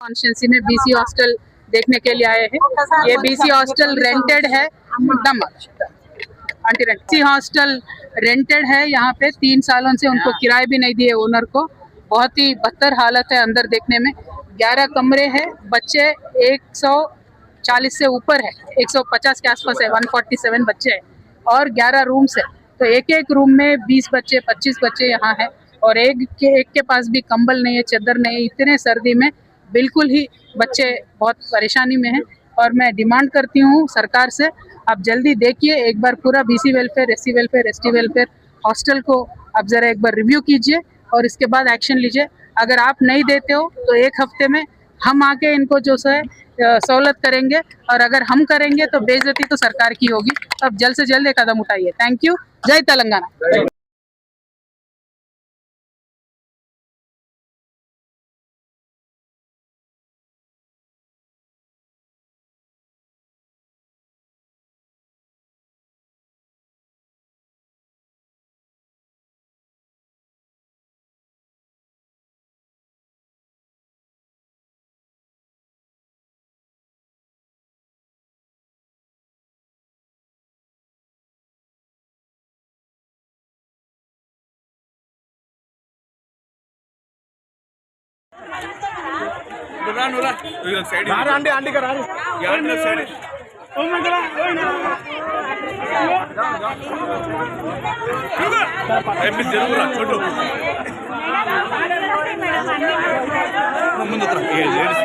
Constituency में BC hostel देखने के लिए आए हैं। ये बीसी हॉस्टल रेंटेड है, एकदम aunty rent BC hostel rented है। यहाँ पे 3 सालों से उनको किराए भी नहीं दिए ओनर को। बहुत ही बदतर हालत है अंदर देखने में। 11 कमरे हैं, बच्चे 140 से ऊपर है, 150 के आसपास है, 147 बच्चे हैं और 11 रूम्स है। तो एक एक रूम में 20 बच्चे 25 बच्चे यहाँ है और एक के पास भी कंबल नहीं है, चादर नहीं है। इतने सर्दी में बिल्कुल ही बच्चे बहुत परेशानी में हैं और मैं डिमांड करती हूँ सरकार से, आप जल्दी देखिए एक बार पूरा BC welfare, SC welfare, ST welfare hostel को आप जरा एक बार रिव्यू कीजिए और इसके बाद एक्शन लीजिए। अगर आप नहीं देते हो तो 1 हफ्ते में हम आके इनको जो है सहूलत करेंगे और अगर हम करेंगे तो बेइज्जती तो सरकार की होगी। अब जल्द से जल्द एक कदम उठाइए। Thank you. जय तेलंगाना। आंटी करा छोटू ముందు లేడీస్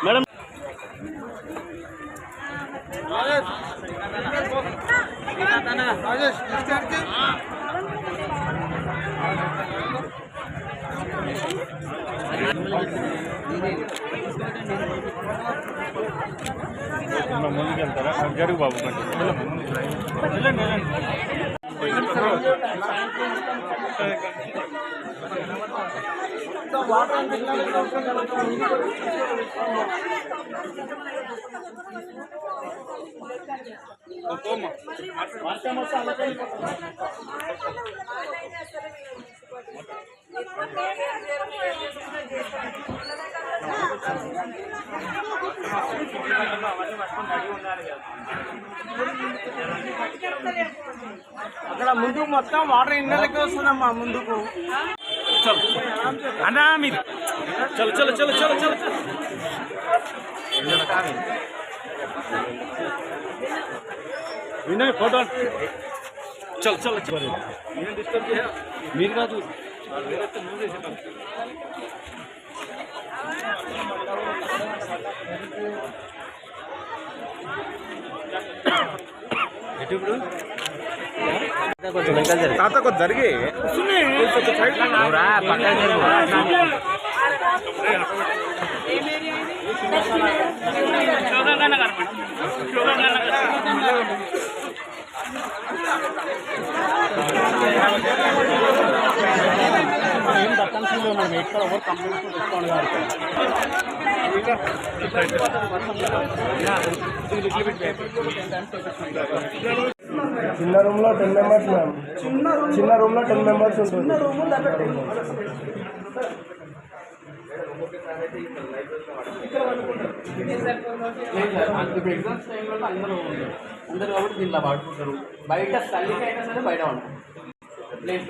మేడం ముందుకెళ్తారా జరుగు బాబు అక్కడ ముందు మొత్తం వాటర్ ఇన్నర్కి వస్తుందమ్మా ముందుకు అన్నా మీరు చలో చలో చలో చలో చలో వినయ్ ఫోటో చల్ చల్ నేను డిస్టర్బ్ చేయ మీరు కాదు వేరే ముందు చేసేటాను ఎటుప్పుడు తాత కొంచెం జరిగి ఏం దక్కాల్సిందే మనం ఎక్కడ ఎవరు కంప్లైంట్ తెచ్చుకోండి చిన్న రూమ్ లో 10 మెంబర్స్ మ్యామ్. చిన్న రూమ్ లో 10 మెంబర్స్ ఉంటుంది. ఎగ్జామ్స్ టైంలో అందరూ కాబట్టి దీంట్లో పాడుకుంటారు. బయట తల్లికి అయినా సరే బయట ఉంటారు ప్లేస్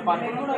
పక్కన కూడా